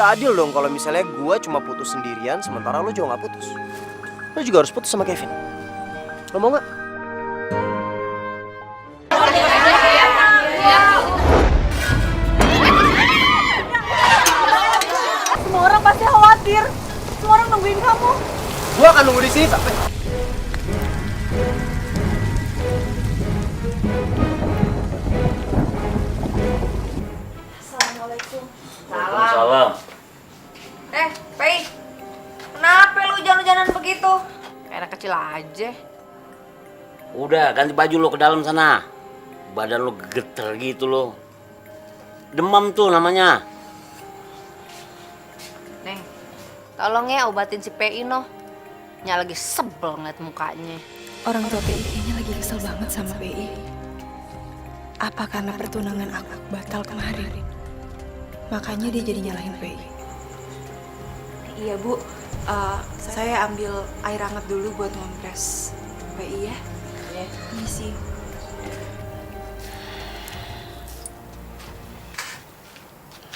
Gak adil dong kalau misalnya gue cuma putus sendirian sementara lo juga gak putus. Lo juga harus putus sama Kevin. Lo mau gak? Semua orang pasti khawatir. Semua orang nungguin kamu. Gue akan nunggu di sini sampai... Assalamualaikum. Salam. Pei, kenapa lu hujan-hujanan begitu? Kayak anak kecil aja. Udah, ganti baju lo ke dalam sana. Badan lo geter gitu lo. Demam tuh namanya. Neng, tolong ya obatin si Pei noh. Nya lagi sebel ngeliat mukanya. Orang tua PI kayaknya lagi kesel banget sama PI. Apa karena pertunangan aku batal kemarin? Makanya dia jadi nyalahin PI. Iya Bu, saya ambil air hangat dulu buat ngompres PI ya. Ya. Misi.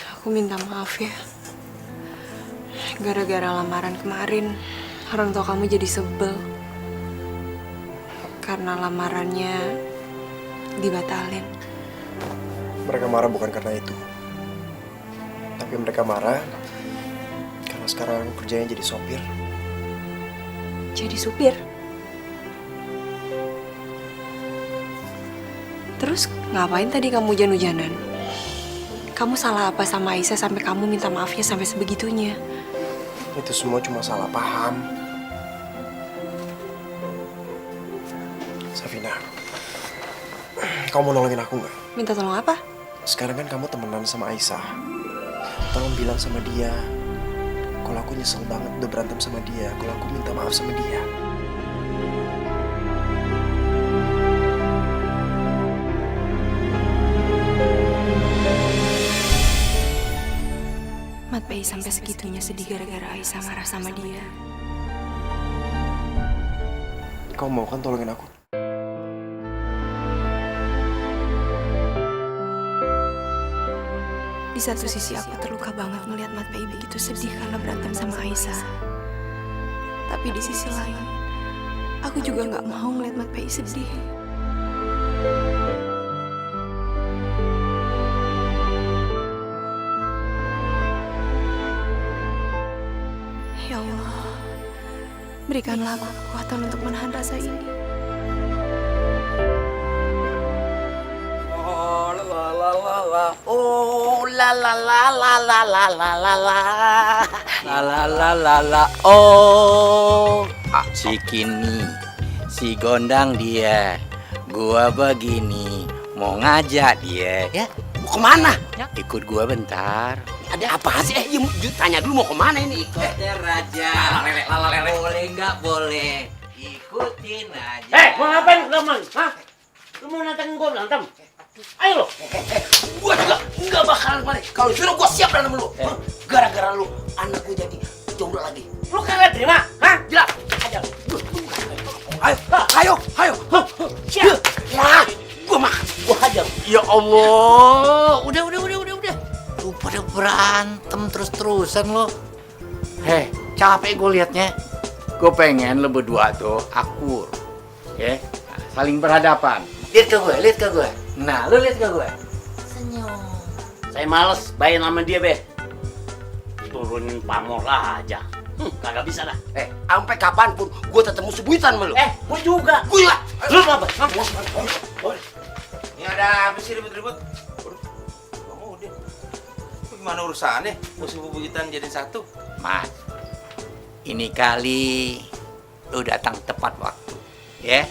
Aku minta maaf ya. Gara-gara lamaran kemarin, orang tua kamu jadi sebel. Karena lamarannya dibatalin. Mereka marah bukan karena itu. Tapi mereka marah karena sekarang aku kerjanya jadi sopir. Jadi supir? Terus ngapain tadi kamu hujan-hujanan? Kamu salah apa sama Aisyah sampai kamu minta maafnya sampai sebegitunya? Itu semua cuma salah paham. Safina, kamu mau nolongin aku nggak? Minta tolong apa? Sekarang kan kamu temenan sama Aisyah. Tolong bilang sama dia kalau aku nyesel banget udah berantem sama dia, kalau aku minta maaf sama dia. Mat Pei sampai segitunya sedih gara-gara Aisyah marah sama dia. Kamu mau kan tolongin aku? Di satu sisi aku terluka banget ngelihat Mat Pei begitu sedih karena berantem sama Aisyah. Tapi di sisi lain, aku juga nggak mau ngelihat Mat Pei sedih. Ya Allah, berikanlah aku kekuatan untuk menahan rasa ini. Oh la la la la la la la la la la la la la la oh si Kini si Gondang dia gua begini mau ngajak dia ya mau kemana ya? Ikut gua bentar. Ada apa sih tanya dulu mau kemana ini? Ikutnya Raja lala boleh nggak boleh ikutin aja. Mau ngapain teman? Hah? Lu mau nantangin gua berantem? Ayo lo, gua juga nggak bakalan balik. Kalau suruh gua siap berantem lu. Gara-gara lu, anak gua jadi jomblo lagi. Lu kagak terima? Hah? Jelas. Aja. Ayo. Siap. Ya, gua makan, gua hajar. Ya Allah, udah. Lu pada berantem terus-terusan lo. Capek gua liatnya. Gua pengen lo berdua tuh akur, ya, saling berhadapan. Lihat ke gue. Nah, lu lihat ke gue. Senyum. Saya males bayin sama dia, Be. Turunin pamor aja. Kagak bisa dah. Sampai kapanpun gue tetap musuh-buyutan sama lu. Gue juga. Gue juga. Lu apa? Ini ada apa sih ribut-ribut? Kamu udah. Gimana urusannya? Musuh-buyutan jadi satu. Mas, ini kali lu datang tepat waktu, ya.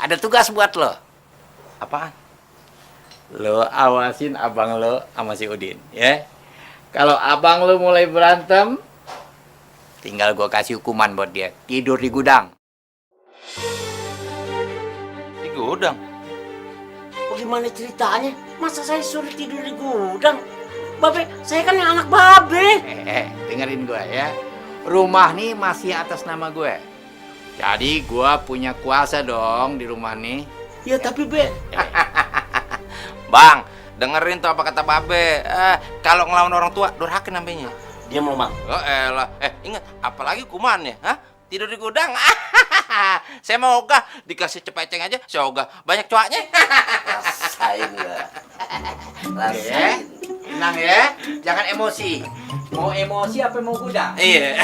Ada tugas buat lo. Apaan? Lo awasin abang lo sama si Udin, ya. Kalau abang lo mulai berantem, tinggal gua kasih hukuman buat dia. Tidur di gudang. Di gudang? Bagaimana ceritanya? Masa saya suruh tidur di gudang? Babe, saya kan yang anak babe. Dengerin gua ya. Rumah nih masih atas nama gue. Jadi gua punya kuasa dong di rumah nih. Ya tapi Be. Bang, dengerin tuh apa kata babe. Kalau ngelawan orang tua, durhaka namanya. Dia mau bang. Oh elah, ingat, apalagi kumannya, tidur di gudang. Saya mau ogah, dikasih cepeceng aja, saya ogah. Banyak cuaknya. Rasain lah. Rasain. Tenang ya, jangan emosi. Mau emosi apa mau gudang? Iya,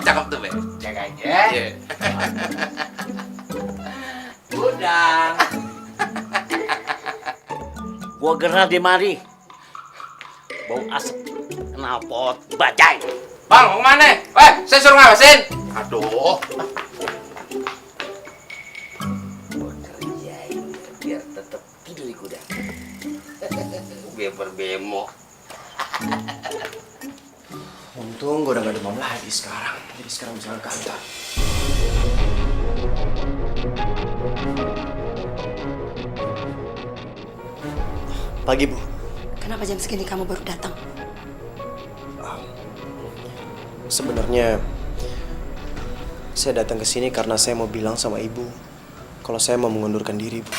cakep tuh, Be. Jaga aja. Iya. Gudang. Gua gerak di mari. Bau asap knalpot bajai. Bang, mau kemana? Saya suruh ngawasin. Aduh. Gua kerjain biar tetap tidur di gudang. Biar berbemo. Untung gue udah gak demam lagi sekarang. Jadi sekarang bisa ke kantor. Pagi, Bu. Kenapa jam segini kamu baru datang? Sebenarnya saya datang ke sini karena saya mau bilang sama Ibu kalau saya mau mengundurkan diri, Bu.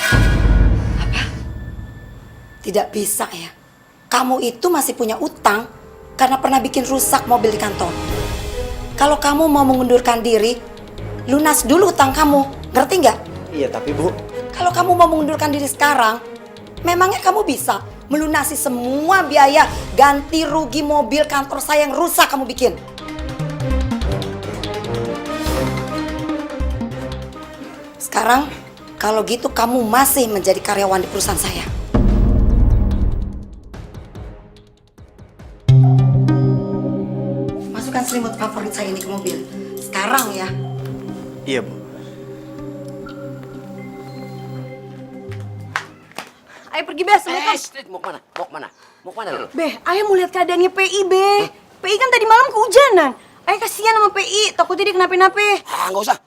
Tidak bisa ya. Kamu itu masih punya utang karena pernah bikin rusak mobil di kantor. Kalau kamu mau mengundurkan diri, lunas dulu utang kamu. Ngerti nggak? Iya, tapi Bu, Kalau kamu mau mengundurkan diri sekarang, memangnya kamu bisa melunasi semua biaya ganti rugi mobil kantor saya yang rusak kamu bikin? Sekarang, kalau gitu kamu masih menjadi karyawan di perusahaan saya. Masukkan selimut favorit saya ini ke mobil. Sekarang ya. iya, Bu. Ayo pergi, Be. Assalamualaikum. Street mau kemana? Mau kemana? Mau kemana lu? Be, ayo mau lihat keadaannya PI, Be. PI kan tadi malam kehujanan. Ayo kasihan sama PI, takutnya dia kenapa-napa. Ah, nggak usah.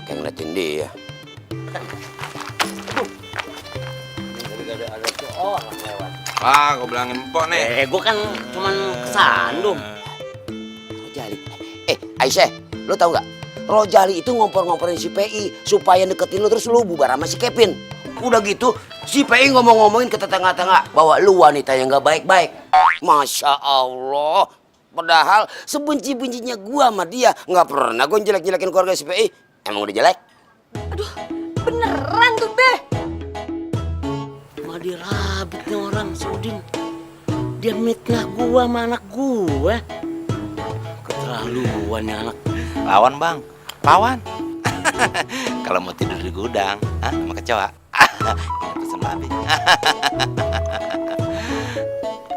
Kayak ngeliatin dia. Ada tuh orang lewat. Gue bilangin empok nih. Gue kan cuman kesandung. Rojali. Aisyah, lo tau nggak? Rojali itu ngompor-ngomporin si PI supaya deketin lo terus lo bubar sama si Kevin. Udah gitu, si PI ngomong-ngomongin ke tetangga-tetangga bahwa lu wanita yang nggak baik-baik. Masya Allah. Padahal sebenci-bencinya gua sama dia nggak pernah gue jelek-jelekin keluarga si PI. Emang udah jelek? Aduh, beneran tuh, Be. Mah dirabitnya orang si Udin. Dia mitnah gua sama anak gua. Keterlaluan ya anak. Lawan, Bang. Lawan. Kalau mau tidur di gudang, sama kecoa. Ini pesen babi.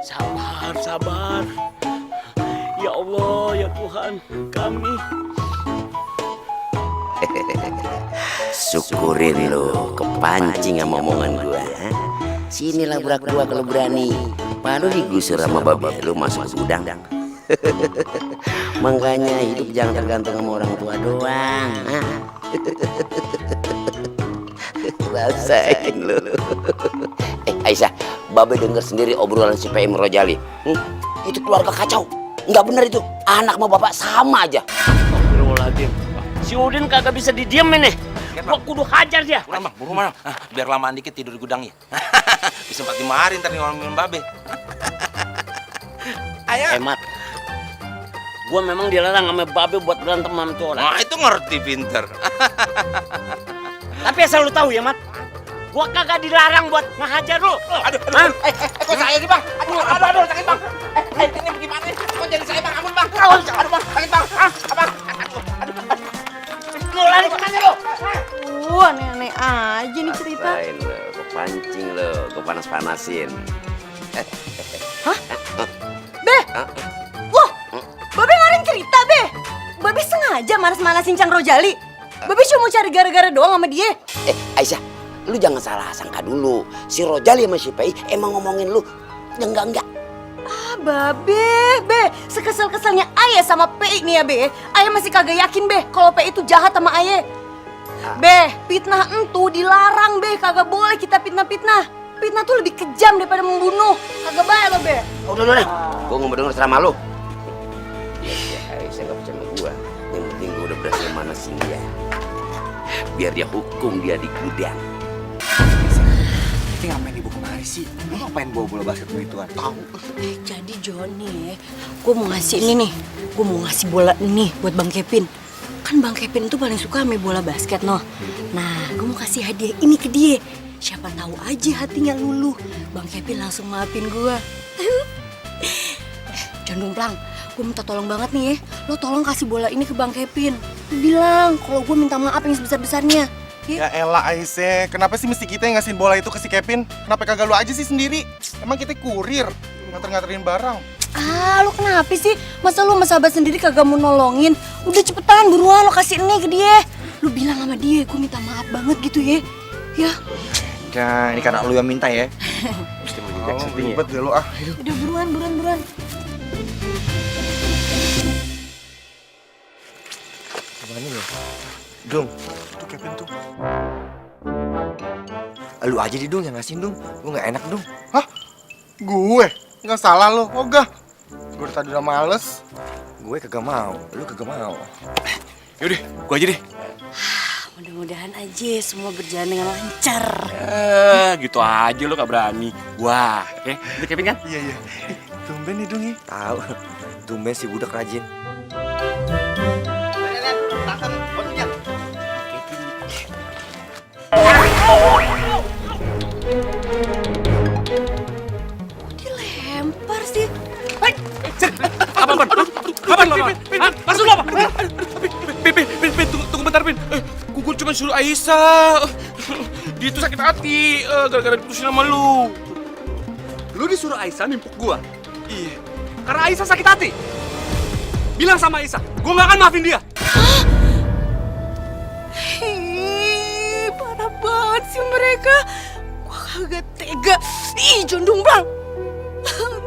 Sabar, sabar. Ya Allah, ya Tuhan kami. Syukurin lo, kepancing sama omongan gua. Sinilah burak gua kalau berani. Baru digusur sama babi lu masuk gudang. Makanya hidup jangan tergantung sama orang tua doang. Rasain lu. Aisyah, babe denger sendiri obrolan si PM Rojali. Itu keluarga kacau. Nggak bener itu. Anak sama bapak sama aja. Astagfirullahaladzim. Si Udin kagak bisa didiemin nih. Gua kudu hajar dia. Buruan, Bang. Buruan, Bang. Biar lamaan dikit tidur di gudang ya. Bisa 45 hari ntar ngomongin babe. Ayo. Mat. Gua memang dilarang sama babe buat berantem sama tuh orang. Nah, itu ngerti pinter. Tapi asal lu tahu ya, Mat. Gua kagak dilarang buat ngehajar lu. Aduh. Kok saya sih, Bang? Aduh, sakit, Bang. Ini bagaimana? Kok jadi saya, Bang? Ampun, Bang. Aduh, Bang, sakit, Bang. Abang. Lu lari kemana lu? Aneh-aneh aja nih cerita. Rasain lu, gua pancing lu, gua panas-panasin. Be, wah, Babe ngarang cerita, Be. Babe sengaja manas-manasin Cang Rojali. Babe cuma mau cari gara-gara doang sama dia. Aisyah, lu jangan salah sangka dulu. Si Rojali sama si Pei emang ngomongin lu enggak. Babe, Be, sekesel-keselnya Aye sama Pei nih ya, Be. Aye masih kagak yakin, Be, kalau Pei itu jahat sama Aye. Be, fitnah entu dilarang, Be. Kagak boleh kita fitnah-fitnah. Fitnah tuh lebih kejam daripada membunuh. Kagak baik lo, Be. Udah deh. Gua nggak mau denger ceramah lu. Iya, Aisyah nggak percaya sama gua. Yang penting gua udah berhasil manasin dia. Biar dia hukum dia di gudang. Kita ngapain ibu kemari sih? Lu ngapain bawa bola basket begituan? Tahu. Jadi Johnny, gue mau ngasih ini nih. Gue mau ngasih bola ini buat Bang Kevin. Kan Bang Kevin tuh paling suka main bola basket, noh. Nah, gue mau kasih hadiah ini ke dia. Siapa tahu aja hatinya luluh. Bang Kevin langsung maafin gue. Jangan Dumplang, gue minta tolong banget nih ya. Lo tolong kasih bola ini ke Bang Kevin. Lo bilang kalau gue minta maaf yang sebesar-besarnya. Ya elah Aisyah, kenapa sih mesti kita yang ngasihin bola itu ke si Kevin? Kenapa kagak lu aja sih sendiri? Emang kita kurir, nganter-nganterin barang. Ah, lo kenapa sih? Masa lo sama sahabat sendiri kagak mau nolongin? Udah cepetan, buruan lo kasih ini ke dia. Lo bilang sama dia, gue minta maaf banget gitu ya. Ya. Ya, ini karena lu yang minta ya. Mesti mau Oh, ribet deh lu ah. Udah buruan. Gimana ya? Dung, Tuh Kevin tuh. lu aja deh Dung yang ngasihin Dung. Gue gak enak Dung. Hah? Gue? Nggak salah lo, ogah. Gue tadi udah males. Gue kagak mau, lu kagak mau. Yaudah, gua aja deh. Mudah-mudahan aja semua berjalan dengan lancar. Gitu aja lu gak berani. Wah, itu Kevin kan? Iya. Tumben nih Dung ya. Tahu. Tumben si budak rajin. Dilempar sih. Apaan? Maksud lu apa? Pin, tunggu bentar, Pin. Gue cuma suruh Aisyah. Dia tuh sakit hati gara-gara diputusin sama lu. Lu disuruh Aisyah nimpuk gua? Iya. Karena Aisyah sakit hati. Bilang sama Aisyah, gua gak akan maafin dia. Ih, parah banget sih mereka. Gua kagak tega. Ih, John Dumplang.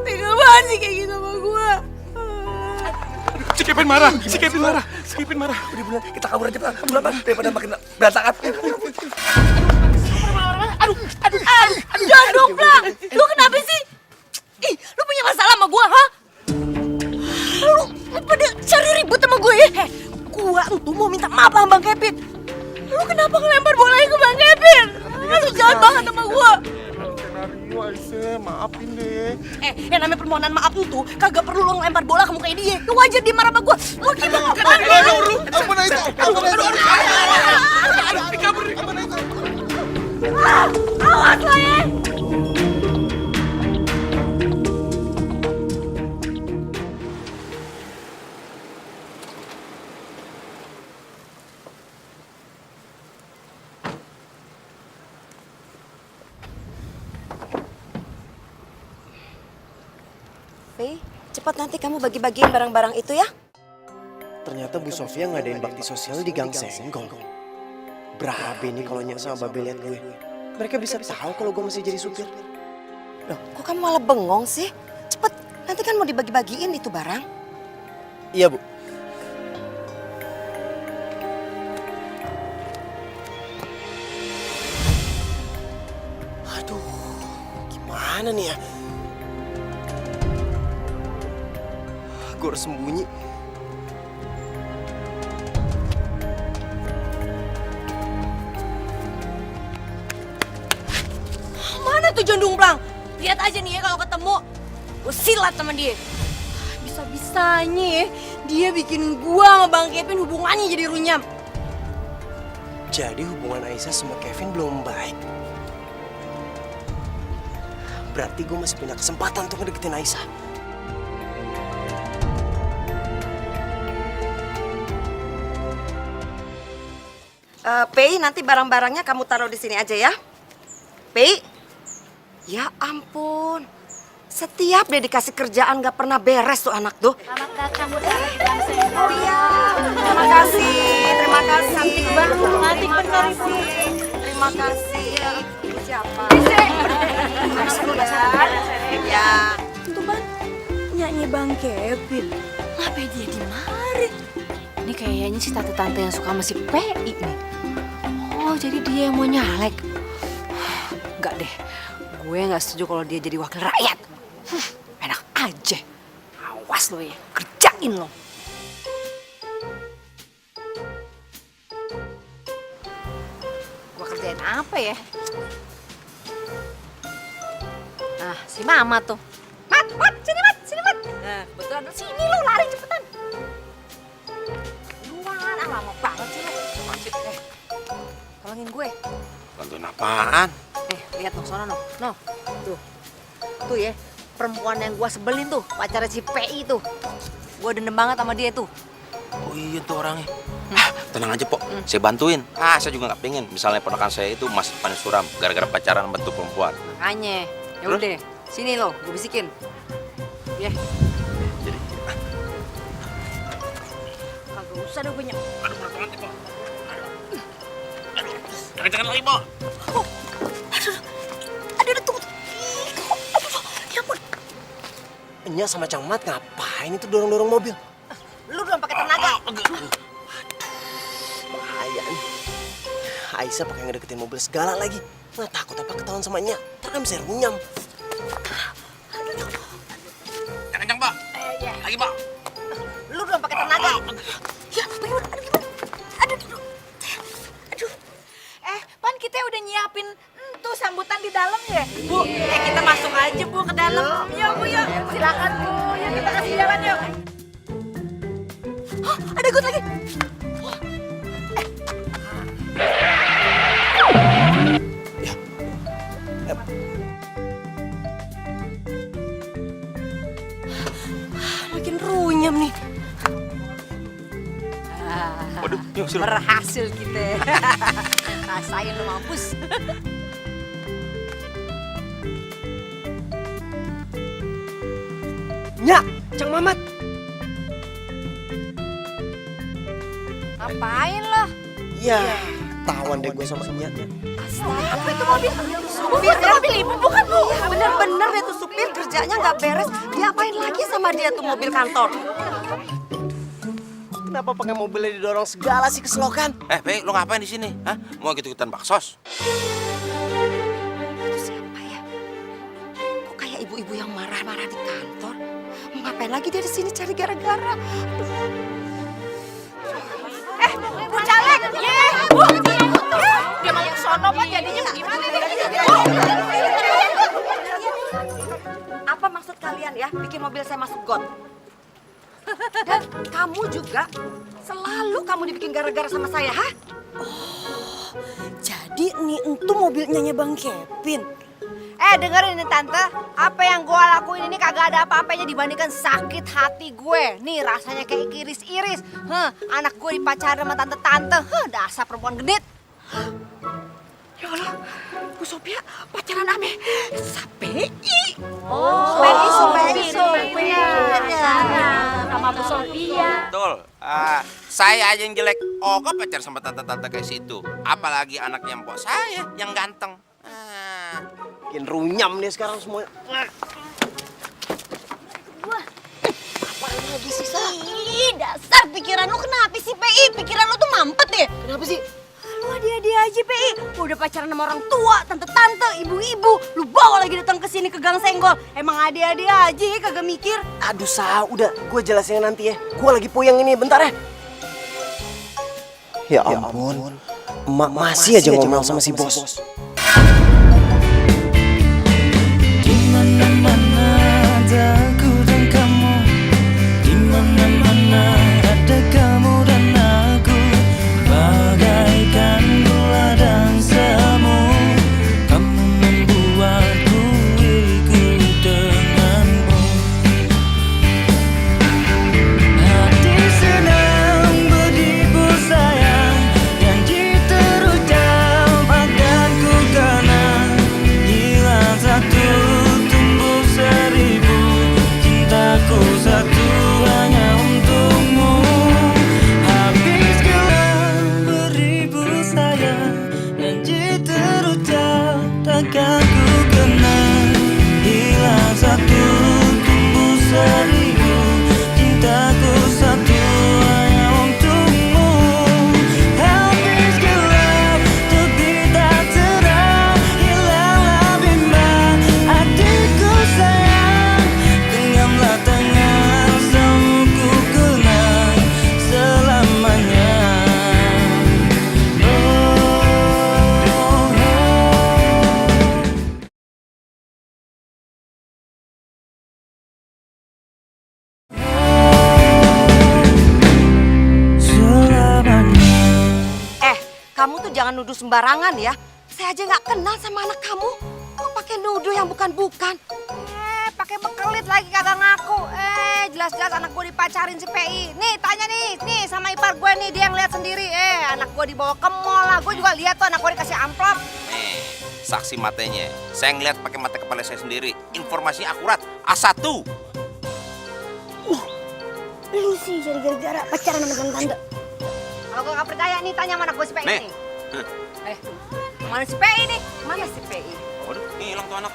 Tega banget sih kayak gitu sama gua. Si Kevin marah. Udah bulan, kita kabur aja Pak. Daripada makin berantakan. Aduh, John Dumplang. Lu kenapa sih? Ih, lu punya masalah sama gua, ha? Lu pada cari ribut sama gue ya? Gua tuh mau minta maaf sama Bang Kevin. Lu kenapa ngelempar bolanya ke Bang Kevin? Lu jahat banget sama gua. Skenario Aisyah, maafin deh. Yang namanya permohonan maaf tuh kagak perlu lo ngelempar bola ke muka dia. Lu wajar dia marah sama gua. Lu gimana? Ampun Aisyah, ampun Aisyah. Awas lo ya. Cepat nanti kamu bagi-bagiin barang-barang itu ya. Ternyata Bu Sofia ngadain bakti sosial di Gang Senggol. Berabe nih kalau Nyak sama Babe liat gue. Mereka bisa tahu kalau gue masih jadi supir. Loh, kok kamu malah bengong sih? Cepet, nanti kan mau dibagi-bagiin itu barang. Iya Bu. Aduh, gimana nih ya? Gue harus sembunyi. Mana tuh John Dumplang? Lihat aja nih ya kalau ketemu. Gue silat sama dia. Bisa-bisanya ya, dia bikin gua sama Bang Kevin hubungannya jadi runyam. Jadi hubungan Aisyah sama Kevin belum baik. Berarti gue masih punya kesempatan untuk ngedeketin Aisyah. Pei, nanti barang-barangnya kamu taruh di sini aja ya. Pei. Ya ampun. Setiap dia dikasih kerjaan gak pernah beres tuh anak tuh. Selamat datang buat Gang Senggol. Oh iya. Terima kasih. Terima kasih. Cantik banget. Terima kasih. Terima kasih. Ini siapa? Masuk ya. Ya. Tuh Bang, nyanyi Bang Kevin. Ngapain dia di mari? Ini kayaknya si tante-tante yang suka sama si PI nih. Oh, jadi dia yang mau nyalek. Enggak deh, gue nggak setuju kalau dia jadi wakil rakyat. Enak aja. Awas lo ya, kerjain lo. Gue kerjain apa ya? Nah, si Mama tuh. Mat, sini Mat, sini Mat. Nah, kebetulan sini lo lari cepetan. Luan, lama banget sih lo. Tolongin gue. Bantuin apaan? Lihat no, sono no. No, tuh. Tuh ya, perempuan yang gua sebelin tuh, pacarnya si PI tuh. Gua dendam banget sama dia tuh. Oh iya tuh orangnya. Tenang aja, Pok. Saya bantuin. Saya juga nggak pengen. Misalnya ponakan saya itu masih depan suram gara-gara pacaran bentuk perempuan. Makanya, ya udah, sini lo, gue bisikin. Ya. Jadi, Kagak usah deh banyak. Aduh, berat banget nih, Pak. Aduh, jangan lagi, Pak. Aduh, tunggu. Ya ampun. Enya sama Cang Mat ngapain itu dorong-dorong mobil? Lu belum pakai tenaga. Bahaya nih. Aisyah pakai ngedeketin mobil segala lagi. Nggak takut apa ketahuan sama Enya? Ntar kan bisa runyam. Jangan, Cang, Pak. Lagi, Pak. Lu belum pakai tenaga. Ya, bagaimana? Aduh, gimana? Aduh. Pan kita udah nyiapin tuh sambutan di dalam ya, Bu. Kita masuk aja, Bu, ke dalam. Yuk, Bu, yuk. Silakan, Bu. Yuk, kita kasih jalan, yuk. Hah, ada got lagi. Makin runyam nih. waduh, yuk sini. Berhasil kita. Rasain lo mampus. Nya, Cang Mamat. Ngapain lo? Ya, tawan deh gue sama Enya. Apa itu mobil? Supir mobil ibu bukan, Bu? Bener-bener dia tuh supir kerjanya nggak beres. Diapain lagi sama dia tuh mobil kantor? Kenapa pakai mobilnya didorong segala sih keselokan? Pei, lu ngapain di sini? Hah? Mau ikut-ikutan baksos? Itu siapa ya? Kok kayak ibu-ibu yang marah-marah di kantor? Mau ngapain lagi dia di sini cari gara-gara? Bu Caleg, Bu. Dia mau ke sono, Pan, jadinya gimana nih? Apa maksud kalian ya bikin mobil saya masuk got? Dan kamu juga selalu kamu dibikin gara-gara sama saya, ha? Jadi nih itu mobilnya Bang Kevin. Dengerin nih Tante, apa yang gue lakuin ini kagak ada apa-apanya dibandingkan sakit hati gue. Nih rasanya kayak iris-iris. Anak gue dipacarin sama tante-tante. Dasar perempuan gedit. Ya Allah, Bu Sophia pacaran ame Sapei. Oh, Sama Bu Sophia. Betul. Saya aja yang jelek. Kok pacar sama tante-tante kayak situ? Apalagi anaknya mpok saya yang ganteng. Bikin runyam nih sekarang semuanya. Apaan lagi sih, Sa? Ih, dasar pikiran lu kenapa sih, PI? Pikiran lu tuh mampet deh. Kenapa sih? Lu dia aja, PI. Udah pacaran sama orang tua, tante-tante, ibu-ibu. Lu bawa lagi datang ke sini ke Gang Senggol. Emang aja ya kagak mikir. Aduh, Sa, udah gue jelasin nanti ya. Gue lagi puyeng ini, bentar ya. Ya ampun, emak masih aja ngomel sama si bos. Janji terucap akan ku tuh jangan nuduh sembarangan ya. Saya aja nggak kenal sama anak kamu. Kok pakai nuduh yang bukan-bukan? Pakai bekelit lagi kagak ngaku. Jelas-jelas anak gue dipacarin si PI. Nih tanya nih sama ipar gue nih, dia yang lihat sendiri. Anak gue dibawa ke mall lah. Gue juga lihat tuh anak gue dikasih amplop. Nih, saksi matanya. Saya ngeliat pakai mata kepala saya sendiri. Informasi akurat. A1. Lu sih jadi gara-gara pacaran sama tante. Kalau gue gak percaya nih, tanya sama anak gue si PI Nih. nih. Mana si PI nih? Mana si PI? Waduh, nih hilang tuh anak.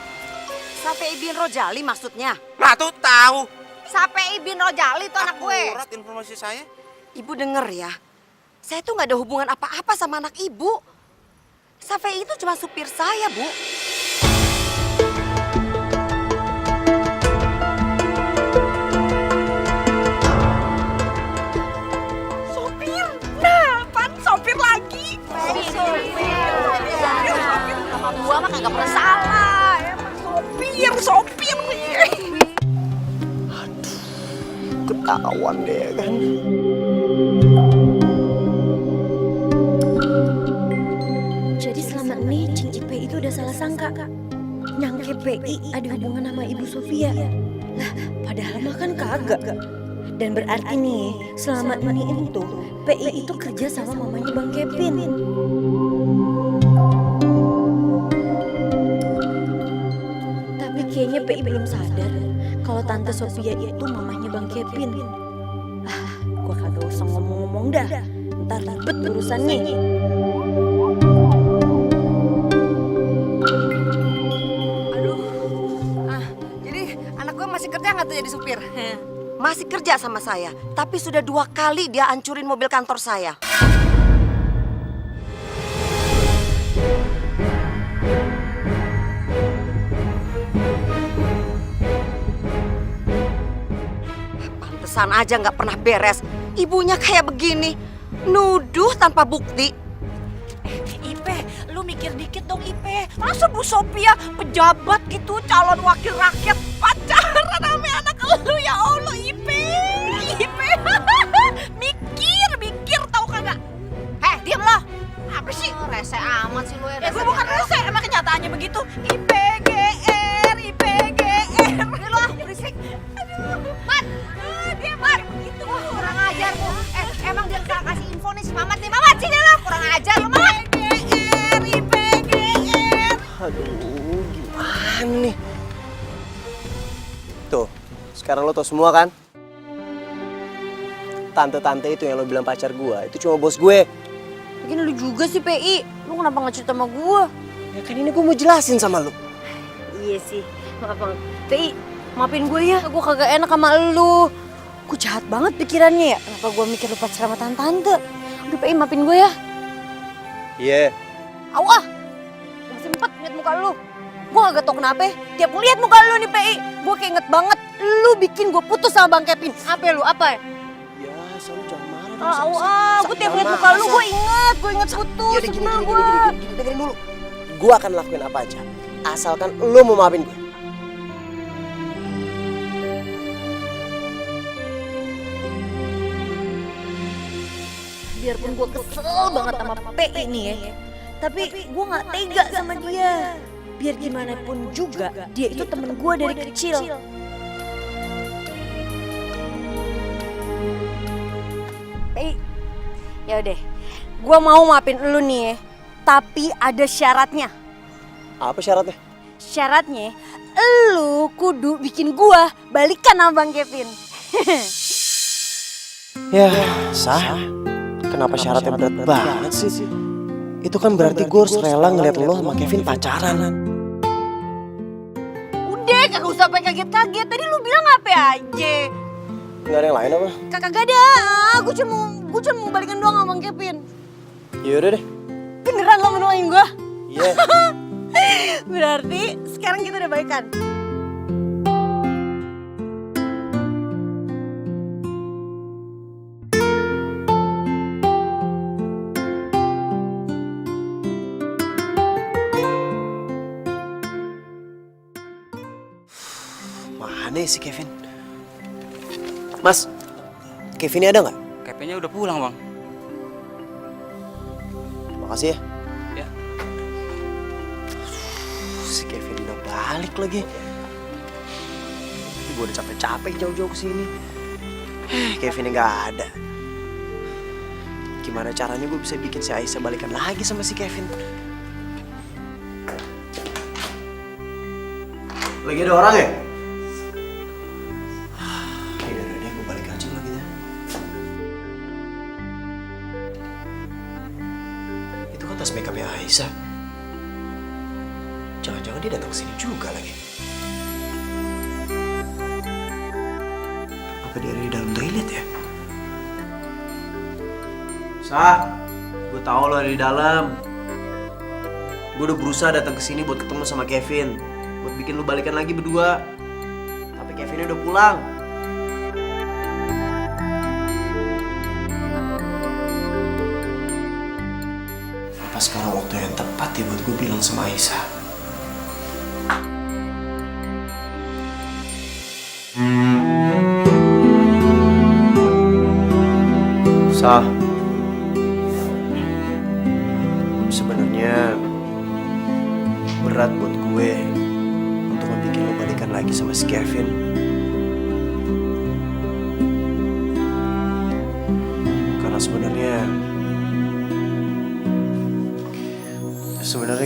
Sampai Ibin Rojali maksudnya. Nah tuh tahu. Sampai Ibin Rojali tuh anak gue. Akurat informasi saya. Ibu denger ya. Saya tuh nggak ada hubungan apa-apa sama anak ibu. Safei itu cuma supir saya, Bu. Sopir. Nah, Pan sopir lagi. Sama gua mah kagak pernah salah. Sopir. Ketahuan deh ya kan. Jadi selama ini Cing Ipe itu udah salah sangka. Nyangke PI ada hubungan sama Ibu Sofia. Lah, padahal mah kan kagak. Dan berarti nih, selama ini itu PI itu kerja sama mamanya Bang Kevin. Tapi kayaknya PI belum sadar kalau Tante Sofia itu mamanya Bang Kevin. Gua kagak usah ngomong-ngomong dah. Ntar ribet urusannya. Jadi anak gue masih kerja nggak tuh jadi supir? Masih kerja sama saya, tapi sudah 2 kali dia hancurin mobil kantor saya. Pantesan aja nggak pernah beres. Ibunya kayak begini, nuduh tanpa bukti. Ipe, lu mikir dikit dong Ipe. Masa Bu Sophia pejabat gitu, calon wakil rakyat pacaran sama anak lu, ya Allah Ipe. Mikir tau kagak? Diam lo. Apa sih? Rese amat sih lu ya. Gue bukan rese, emang kenyataannya begitu. IPGR. Ini lo berisik. Mat. Dia Mat. Begitu. Kurang ajar lu. Emang dia nggak kasih info nih si Mamat nih. Mamat sini lo. Kurang ajar lu Mamat. IPGR. Aduh, gimana nih? Tuh, sekarang lo tau semua kan? Tante-tante itu yang lo bilang pacar gua, itu cuma bos gue. Mungkin lu juga sih PI. Lu kenapa nggak cerita sama gua? Ya kan ini gue mau jelasin sama lo. Iya sih. Maaf Bang. PI, maafin gue ya. Gue kagak enak sama lu. Gue jahat banget pikirannya ya. Kenapa gue mikir lu pacaran sama tante? Udah PI, maafin gue ya. Iya. Awah. Gak sempet liat muka lu. Gue kagak tau kenapa. Tiap ngeliat muka lu nih PI, gue keinget banget. Lu bikin gue putus sama Bang Kevin. Apa lu? Apa? Ya, Sam jangan marah dong. Gue tiap ngeliat muka lu, gue inget putus Yaudah sama gini, gue. dengerin dulu. Gue akan lakuin apa aja, asalkan lo mau maafin gue. Biarpun gue kesel banget sama PI nih ya, tapi gue gak tega sama dia. Biar gimana pun juga, dia itu temen gue dari kecil. PI, yaudah, gue mau maafin lu nih ya, tapi ada syaratnya. Apa syaratnya? Syaratnya, lu kudu bikin gue balikan sama Bang Kevin. Ya, sah. Kenapa syaratnya berat banget sih? Itu kan berarti gue harus rela ngeliat lo sama Kevin pacaran. Udah, kagak usah pakai kaget-kaget. Tadi lu bilang apa aja? Gak ada yang lain apa? Kagak ada. Gue cuma mau balikan doang sama Bang Kevin. Yaudah deh. Beneran lo menolain gue? Iya. Berarti sekarang kita udah baikan. Mana si Kevin? Mas, Kevinnya ada nggak? Kevinnya udah pulang, Bang. Makasih ya. Ya. Si Kevin udah balik lagi. Gue udah capek-capek jauh-jauh kesini. Kevinnya nggak ada. Gimana caranya gue bisa bikin si Aisyah balikan lagi sama si Kevin? Lagi ada orang ya? Ya udah deh, gue balik aja lagi ya. Itu kan tas makeupnya Aisyah. Jangan-jangan dia datang ke sini juga lagi. Apa dia ada di dalam toilet ya? Sah, gue tahu lo ada di dalam. Gue udah berusaha datang ke sini buat ketemu sama Kevin, buat bikin lo balikan lagi berdua. Tapi Kevinnya udah pulang. Apa sekarang waktu yang tepat ya buat gue bilang sama Aisyah? Sah, sebenarnya berat buat gue untuk membuat lo balikan lagi sama si Kevin. Karena sebenarnya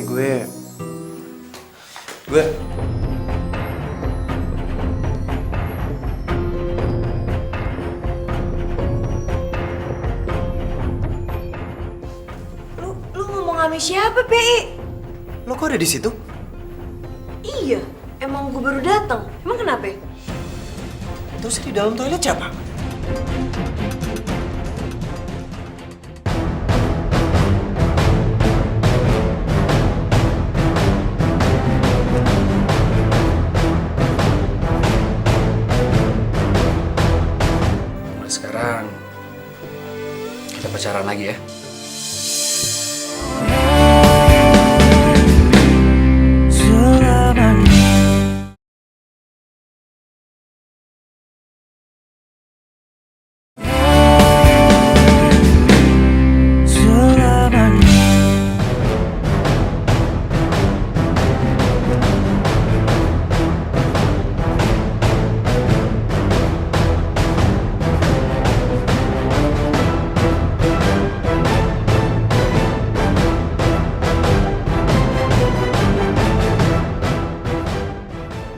gue Lu ngomong sama siapa, Pi? Lo kok ada di situ? Iya, emang gue baru datang. Emang kenapa? Terus di dalam toilet siapa? Mulai sekarang kita pacaran lagi ya.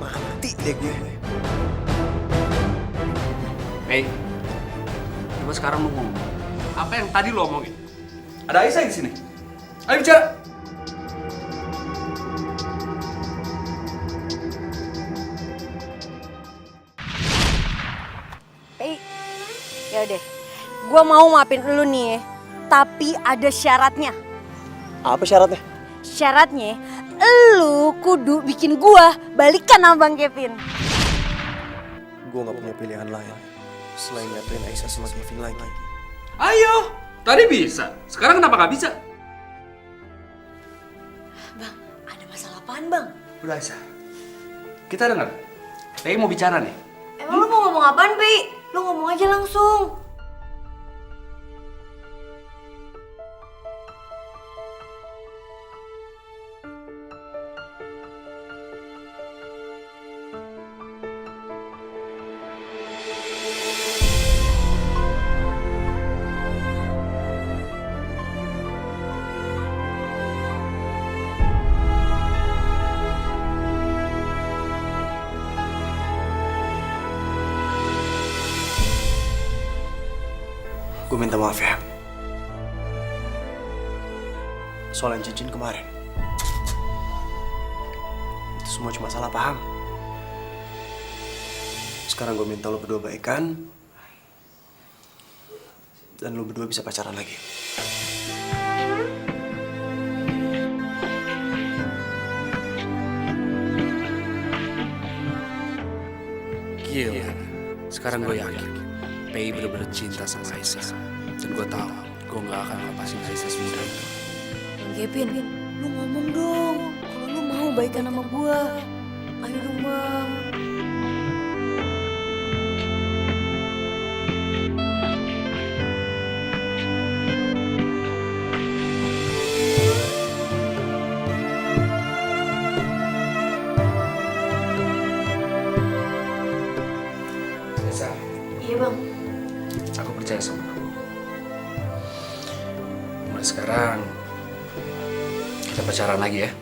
Mati deh gue. Hey, coba sekarang lu ngomong. Apa yang tadi lu omongin? Ada Aisyah di sini. Ayo bicara. Ya deh, gue mau maafin lu nih ya. Tapi ada syaratnya. Apa syaratnya? Syaratnya, lu kudu bikin gue balikan sama Bang Kevin. Gue gak punya pilihan lain selain ngatuin Aisyah sama Kevin lagi. Ayo, tadi bisa. Sekarang kenapa nggak bisa? Bang, ada masalah apaan, Bang? Udah Aisyah, kita dengar. Pei mau bicara nih. Emang lu mau ngomong apaan, Pi? Lu ngomong aja langsung. Gue minta maaf ya. Soal yang cincin kemarin. Itu semua cuma salah paham. Sekarang gue minta lo berdua baikan. Dan lo berdua bisa pacaran lagi. Gila. Sekarang gue yakin Pei bener-bener cinta sama Aisyah. Dan gue tahu gue gak akan lepasin Aisyah semudah itu. Bang Kevin, lu ngomong dong. Kalau lu mau baikan sama gue. Ayo dong, Bang. Aku percaya sama kamu. Mulai sekarang kita pacaran lagi ya.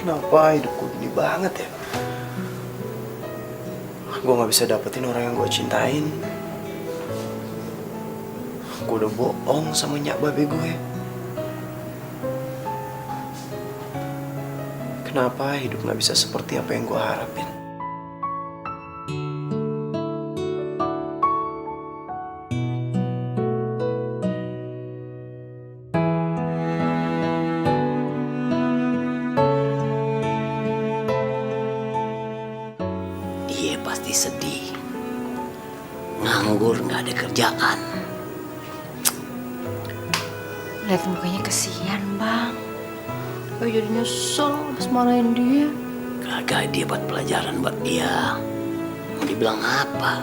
Kenapa hidupku gini banget ya? Gue gak bisa dapetin orang yang gue cintain. Gue udah bohong sama nyak babe gue. Kenapa hidup gak bisa seperti apa yang gue harapin? Dia pasti sedih. Nganggur, nggak ada kerjaan. Lihat mukanya kesian, Bang. Gue jadi nyesel harus marahin dia. Kagak, dia buat pelajaran buat dia. Mau dibilang apa?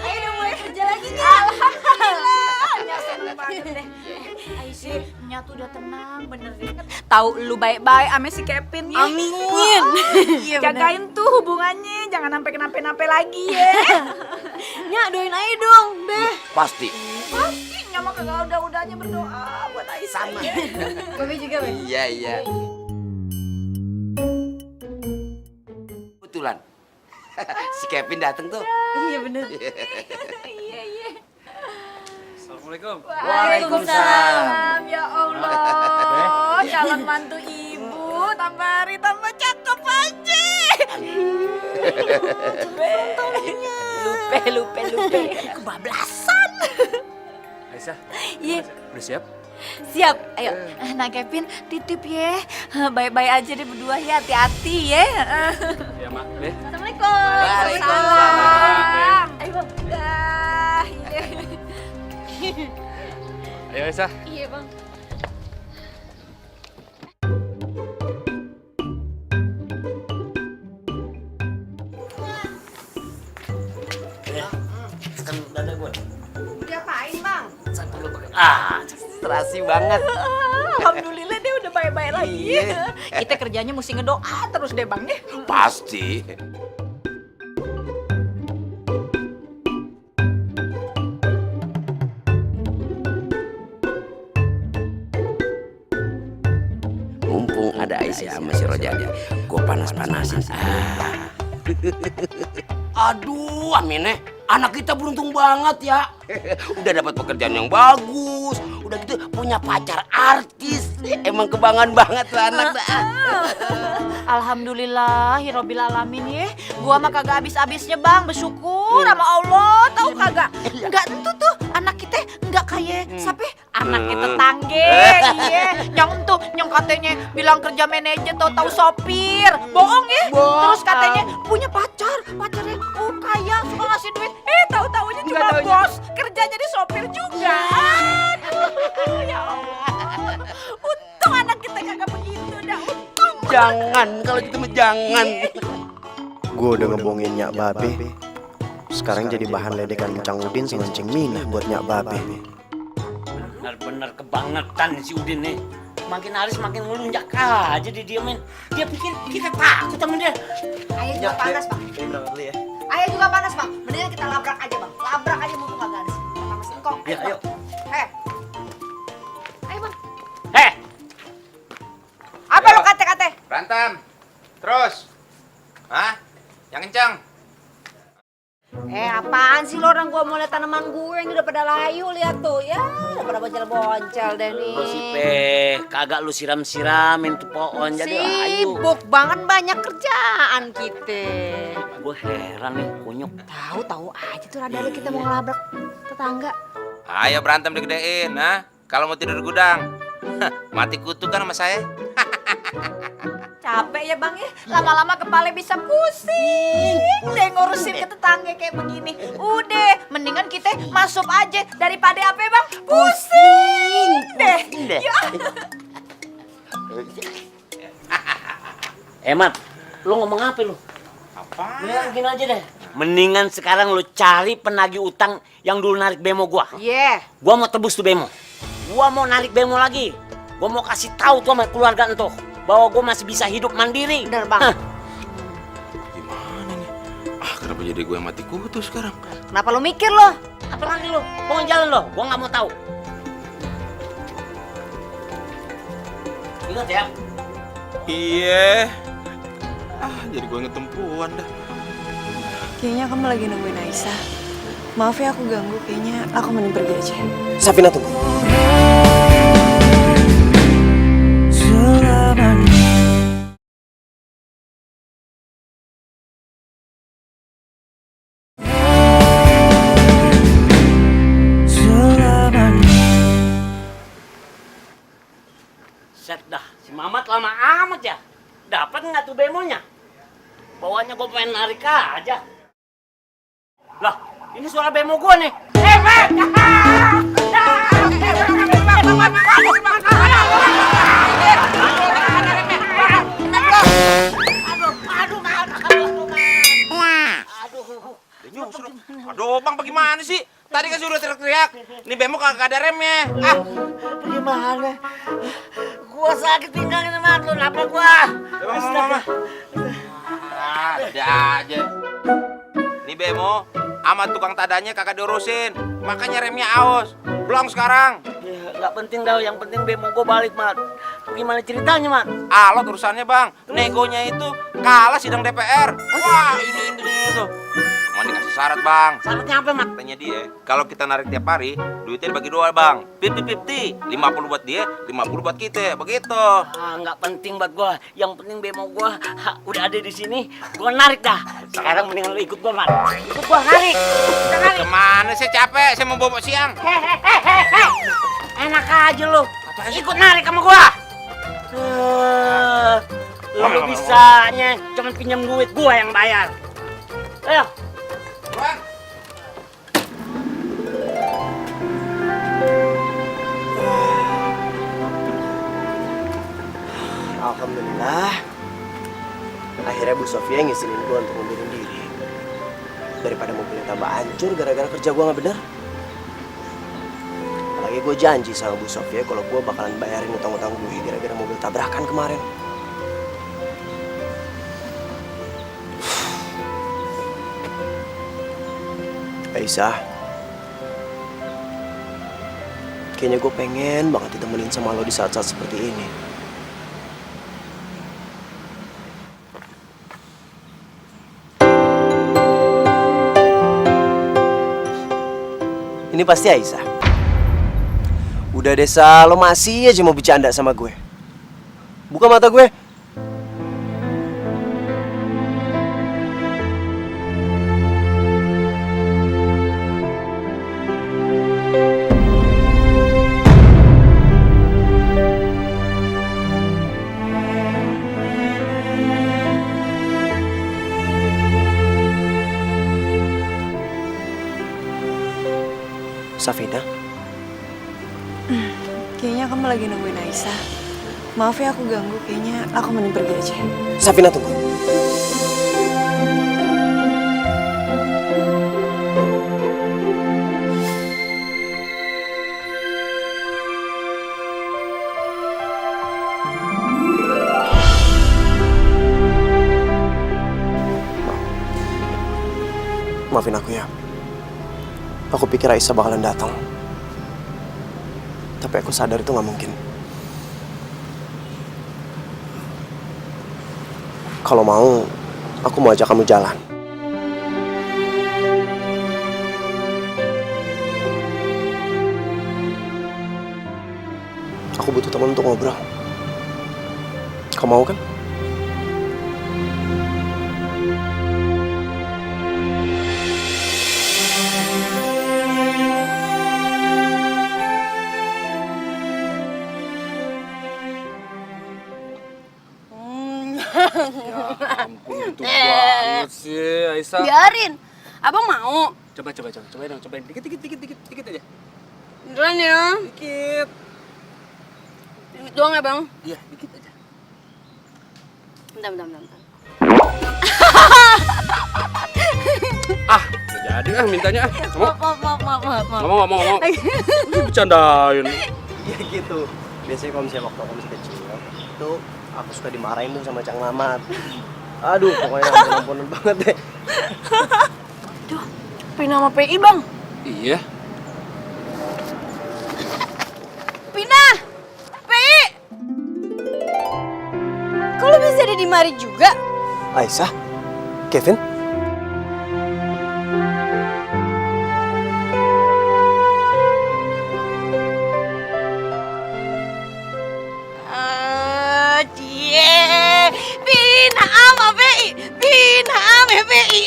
Ayo udah mulai kerja lagi nih. Alhamdulillah. Seneng banget deh. Aisyah, Nya tuh udah tenang bener deh. Tahu lu baik-baik ame si Kevin ya. Amin. Jagain tuh hubungannya, jangan sampai kenapa-napa lagi ya. Nya doain aja dong, Beh. Pasti. Pasti Nya mah kagak udah-udahnya berdoa buat Aisyah. Sama. Bebe juga, Beh. Iya. Kebetulan. Si Kevin dateng tuh. Iya bener. Assalamualaikum. Waalaikumsalam. Ya Allah, calon mantu ibu tambah hari tambah cakep aja. Lupe. Kebablasan. Aisyah, Iya, udah siap? siap. Ayo, nah Kevin titip ya. Baik-baik aja deh berdua ya, hati-hati ya. Ya, Mak. Deh. Assalamualaikum. Waalaikumsalam. Ayo, Bang. Dah, iya. Ayo, Aisyah. Iya, Bang. Kan dada gue. Diapain, Bang? Terasi banget. Alhamdulillah deh udah baik-baik lagi. Kita kerjanya mesti ngedoa terus deh Bang ya. Pasti. Mumpung ada Aisyah sama si Rojali, gue panas-panasin. Aduh, Amineh, anak kita beruntung banget ya. Udah dapat pekerjaan yang bagus, udah gitu punya pacar artis. Emang kebanggaan banget tuh anak. Alhamdulillah, Hirobil alamin ya. Gua mah kagak habis-habisnya Bang, bersyukur sama Allah, tahu kagak? Enggak tentu tuh anak kita enggak kayak siapa? Anak kita tetangga. Iya, yang katanya bilang kerja manajer tahu sopir. Bohong ya? Terus katanya punya pacarnya kaya, suka ngasih duit. Tahu-taunya cuma bos, kerja jadi sopir juga. Aduh, ya Allah. Untung anak kita kagak begitu dah, untung. Jangan, kalau gitu mah jangan. Gue udah ngebohongin nyak babe. Sekarang jadi bahan ledekan Cang Udin sama Cing Minah buat nyak babe. Benar-benar kebangetan si Udin nih. Makin hari semakin melunjak aja didiemin. Dia pikir kita takut sama dia. Ayah juga panas, Bang. Berangkat dulu ya. Ayah juga panas, Bang. Mendingan kita labrak aja, Bang. Labrak aja mumpung kagak ada sih. Sama singkong. Ya, ayo. Ayo, Bang. Heh, Apa lo kate-kate? Berantem. Terus. Hah? Yang kencang. Apaan sih lo orang gua mau lihat tanaman gue yang udah pada layu, lihat tuh. Ya, udah pada boncel-boncel deh nih. Lu sih Pe, kagak lu siram-siramin tuh pohon jadi layu. Sibuk banget, banyak kerjaan kita. Gue heran nih, kunyuk. Tahu aja tuh radar kita mau ngelabrak tetangga. Ayo berantem digedein, nah. Kalau mau tidur di gudang, mati kutu kan sama saya. Capek ya bang ya, lama-lama kepala bisa pusing deh ngurusin ke tetangga kayak begini. Udah, mendingan kita masuk aja daripada apa bang? Pusing deh. Ya. Mat, lu ngomong apa lu? Apa? Ya gini aja deh. Mendingan sekarang lu cari penagih utang yang dulu narik bemo gua. Iya. Gua mau tebus tuh bemo. Gua mau narik bemo lagi. Gua mau kasih tahu tuh sama keluarga entuh bahwa gua masih bisa hidup mandiri. Bener bang. Gimana nih? Kenapa jadi gue yang mati kutu sekarang? Kenapa lo mikir lo? Apa lagi lu? Mau jalan lo? Gua nggak mau tahu. Ingat ya. Iya. Jadi gue ngetempuan dah. Kayaknya kamu lagi nungguin Aisyah. Maaf ya aku ganggu, kayaknya aku mending pergi aja. Safina tunggu. Set dah, si Mamat lama amat ya. Dapat nggak tuh bemonya? Bawanya gue pengen narik aja. Lah, ini suara bemo gue nih. Aduh, Bang, bagaimana sih? Tadi kan sudah teriak-teriak. Ini bemo kagak ada remnya. Gimana? Gua sakit pinggangnya sama lu, napa gua? Astaga. Ada aja. Ini bemo sama tukang tadanya kagak diurusin. Makanya remnya aus. Blong sekarang. Ya, nggak penting dah, yang penting bemo gua balik, Mat. Gimana ceritanya, Mat? Alot urusannya, Bang. Negonya itu kalah sidang DPR. Wah, ini tuh. Cuma dikasih syarat, Bang. Syaratnya apa, Mat? Katanya dia, kalau kita narik tiap hari, duitnya dibagi dua, Bang. 50-50. 50 buat dia, 50 buat kita. Begitu. Nggak penting buat gua. Yang penting bemo gua udah ada di sini. Gua narik dah. Sekarang mendingan lu ikut gua, Mat. Ikut gua narik. Kita narik. Kemana sih, capek? Saya mau bobok siang. Hehehe. Enak aja lu. Ikut narik sama gua. Lu bisanya cuma pinjam duit, gua yang bayar. Ayo. Bang. Alhamdulillah. Akhirnya Bu Sofia ngizinin gue untuk ngundurin diri. Daripada mobilnya tambah hancur gara-gara kerja gue nggak bener. Apalagi gue janji sama Bu Sofia kalau gue bakalan bayarin utang-utang gue gara-gara mobil tabrakan kemarin. Aisyah, kayaknya gue pengen banget ditemenin sama lo di saat-saat seperti ini. Ini pasti Aisyah. Udah desa, lo masih aja mau bercanda sama gue. Buka mata gue. Safina? Kayaknya kamu lagi nungguin Aisyah. Maaf ya aku ganggu, kayaknya aku mending pergi aja. Safina tunggu. Maafin aku ya. Aku pikir Aisyah bakalan datang. Tapi aku sadar itu nggak mungkin. Kalau mau, aku mau ajak kamu jalan. Aku butuh teman untuk ngobrol. Kamu mau kan? Itu banget sih, Aisyah. Biarin. Abang mau. Cobain dong, cobain. Dikit aja. Beneran ya? Dikit. Dikit doang ya, Bang? Iya, dikit aja. Bentar. Nggak jadi mintanya Mau. Maaf. Lu bercandain. Ya gitu. Biasanya kalau misalnya waktu aku masih kecil, tuh aku suka dimarahin tuh sama Cang Mamat. Aduh, pokoknya ampun-ampunan banget deh. Pina sama PI, Bang. Iya. Pina! PI! Kok lu bisa ada di mari juga? Aisyah? Kevin? Pina sama PI! Pina sama PI!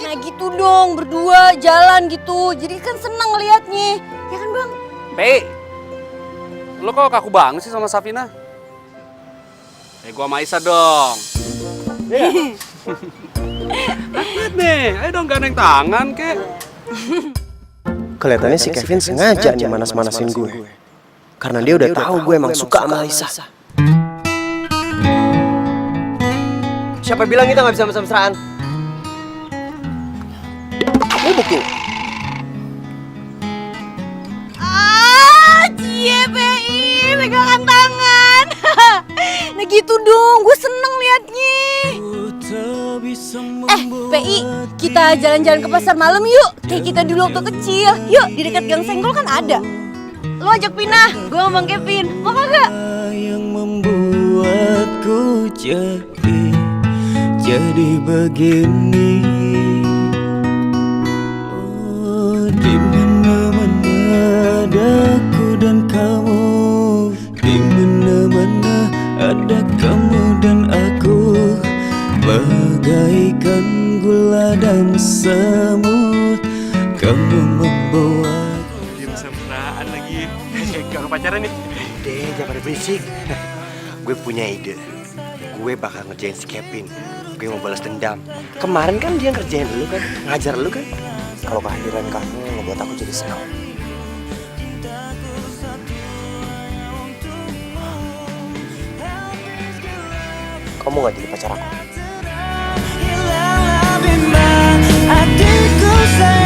Nah gitu dong, berdua jalan gitu. Jadi kan seneng ngeliatnya. Ya kan, Bang? Pei, lo kok kaku banget sih sama Safina? Gua sama Aisyah dong. Lihat nih, ayo dong gandeng tangan, kek. Kelihatannya si Kevin sengaja nih manas-manasin gue. Karena dia udah tahu gue emang suka sama Aisyah. Siapa bilang kita nggak bisa mesra-mesraan? Ini bukti. Cie PI, pegangan tangan. Nah gitu dong, gue seneng liatnya. PI, kita jalan-jalan ke pasar malam yuk. Kayak kita dulu waktu kecil. Yuk, di dekat Gang Senggol kan ada. Lo ajak Pina, gue sama Bang Kevin. Mau kagak? Yang membuatku jadi begini. Oh, di mana-mana ada aku dan kamu. Di mana-mana ada kamu dan aku. Bagaikan gula dan semut, kamu membuat. Dia mesra-mesraan lagi. Gak pacaran nih. Deh, jangan pada berisik. Gue punya ide. Gue bakal ngerjain si Kevin. Gue mau balas dendam. Kemarin kan dia ngerjain lu kan, ngajar lu kan. Kalau kehadiran kamu ngebuat aku jadi senang. Kamu gak jadi pacar aku? Hatiku sayang.